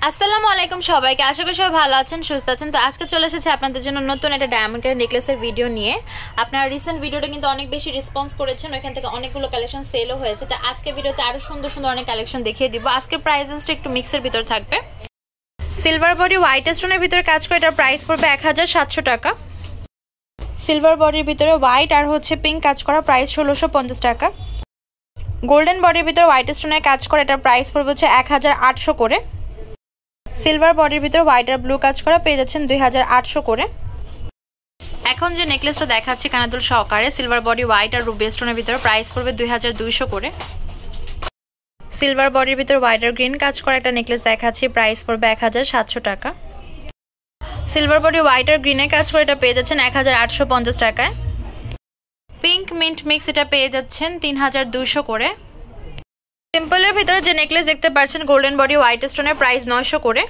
আসসালামু আলাইকুম সবাইকে, আশা করি সবাই ভালো আছেন, সুস্থ আছেন। তো আজকে চলে এসেছি আপনাদের জন্য নতুন একটা ডায়মন্ড নেকলেসের ভিডিও নিয়ে। আপনারা রিসেন্ট ভিডিওটা কিন্তু অনেক বেশি রেসপন্স করেছেন, ওইখান থেকে অনেকগুলো কালেকশন সেলও হয়েছে। তো আজকে ভিডিওতে আরো সুন্দর সুন্দর অনেক কালেকশন দেখিয়ে দিব। আজকে প্রাইসটা একটু মিক্সের ভিতর থাকবে। সিলভার বডি হোয়াইট স্টোনের ভিতরে কাজ করে এটার প্রাইস পড়বে 1700 টাকা। সিলভার বডির ভিতরে হোয়াইট আর পিঙ্ক কাজ করা, প্রাইস 1650 টাকা। গোল্ডেন বডির ভিতরে হোয়াইট স্টোনের কাজ করে এটার প্রাইস পড়বে 1800 করে। সিলভার বডির ভিতরে হোয়াইট আর ব্লু কাজ করা পেয়ে যাচ্ছেন 2800 করে। এখন যে নেকলেসটা দেখাচ্ছি কানাদুল সহকারে, সিলভার বডি হোয়াইট আর রুবি স্টোনের ভিতরে প্রাইস পড়বে 2200 করে। সিলভার বডির ভিতরে হোয়াইট আর গ্রিন কাজ করা একটা নেকলেস দেখাচ্ছি, প্রাইস পড়বে 1700 টাকা। সিলভার বডি হোয়াইট আর গ্রিনের কাজ করে এটা পেয়ে যাচ্ছেন 1850 টাকায়। পিঙ্ক মিন্ট মিক্স এটা পেয়ে যাচ্ছেন 3200 করে। সিম্পলের ভিতরে যে নেকলেস দেখতে পাচ্ছেন গোল্ডেন বডি হোয়াইট স্টোনের প্রাইস 900 করে।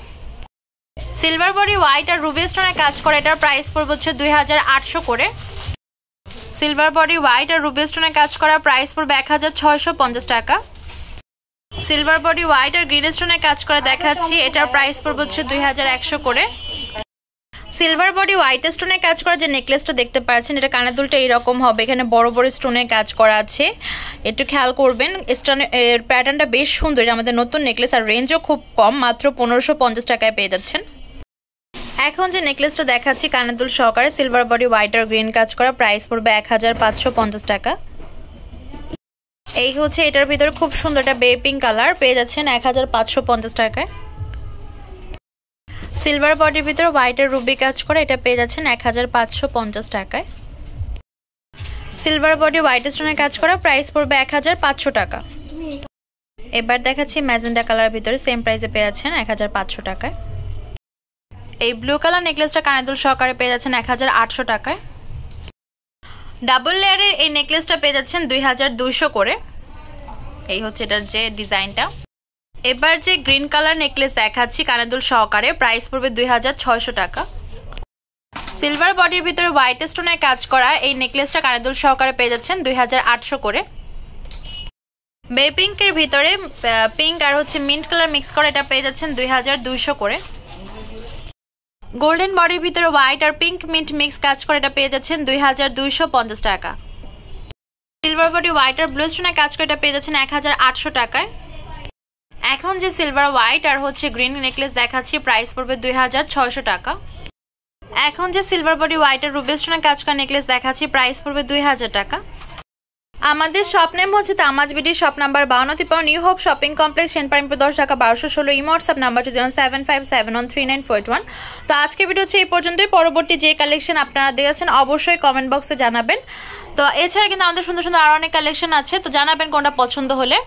সিলভার বডি হোয়াইট আর রুবি স্টোনের কাজ করে এটার প্রাইস পড়বে 2800 করে। সিলভার বডি হোয়াইট আর রুবি স্টোনের কাজ করা প্রাইস পড়বে 1650 টাকা। সিলভার বডি হোয়াইট আর গ্রিন স্টোনের কাজ করে দেখাচ্ছি, এটার প্রাইস পড়বে 2100 করে। সিলভার বডি হোয়াইট স্টোনের কাজ করা যে নেকলেসটা দেখতে পাচ্ছেন, এটা কানের দুলটা এরকম হবে, এখানে বড় বড় স্টোনের কাজ করা আছে, একটু খেয়াল করবেন। স্টোনের প্যাটার্নটা বেশ সুন্দর, আমাদের নতুন নেকলেস আর রেঞ্জও খুব কম, মাত্র 1550 টাকায় পেয়ে যাচ্ছেন। এখন যে নেকলেসটা দেখাচ্ছি কানের দুল সহকারে, সিলভার বডি হোয়াইট আর গ্রিন কাজ করা, প্রাইস পড়বে 1550 টাকা। এই এটার ভিতরে খুব সুন্দর একটা বেবি পিঙ্ক কালার পেয়ে যাচ্ছেন 1550 টাকায়। সিলভার বডির ভিতরে হোয়াইট আর রুবি কাজ করে এটা পেয়ে যাচ্ছেন 1550 টাকায়। সিলভার বডি হোয়াইট স্টোনের কাজ করা, প্রাইস পড়বে 1500 টাকা। এবার দেখাচ্ছি ম্যাজেন্ডা কালার ভিতরে, সেম প্রাইসে পেয়ে যাচ্ছেন 1500 টাকায়। এই ব্লু কালার নেকলেসটা কানেদুল সহকারে পেয়ে যাচ্ছেন 1800 টাকায়। ডাবল লেয়ারের এই নেকলেসটা পেয়ে যাচ্ছেন 2200 করে। এই এটার যে ডিজাইনটা। এবার যে গ্রিন কালার নেকলেস দেখাচ্ছি কানেদুল সহকারে, প্রাইস পড়বে 2600 টাকা। সিলভার বডির ভিতরে হোয়াইট স্টোনের কাজ করা এই নেকলেসটা কানেদুল সহকারে পেয়ে যাচ্ছেন 2800 করে। বেবি পিঙ্কের ভিতরে পিঙ্ক আর মিন্ট কালার মিক্স করে এটা পেয়ে যাচ্ছেন 2200 করে। গোল্ডেন বডির ভিতরে হোয়াইট আর পিঙ্ক মিন্ট মিক্স কাজ করে এটা পেয়ে যাচ্ছেন 2250 টাকা। সিলভার বডি হোয়াইট আর ব্লু স্টোনের কাজ করে এটা পেয়ে যাচ্ছেন 1800 টাকায়। এখন যে সিলভার হোয়াইট আর গ্রিন নেকলেস দেখাচ্ছি, প্রাইস পড়বে 2600 টাকা। এখন যে সিলভার বডি হোয়াইট আর রুবি স্টোনের কাজ করা নেকলেস দেখাচ্ছি, প্রাইস পড়বে 2000 টাকা। আমাদের shop name Tamaj BD, shop number 52 new hope shopping complex, Senpara 10 টাকা 1216, ইমো হোয়াটসঅ্যাপ নাম্বার 075713941। তো আজকে ভিডিও এই পর্যন্তই। পরবর্তী যে কালেকশন আপনারা দেখেছেন অবশ্যই কমেন্ট বক্সে জানাবেন। তো এছাড়া কিন্তু আমাদের সুন্দর সুন্দর আরো অনেক কালেকশন আছে, তো জানাবেন কোনটা পছন্দ হলে।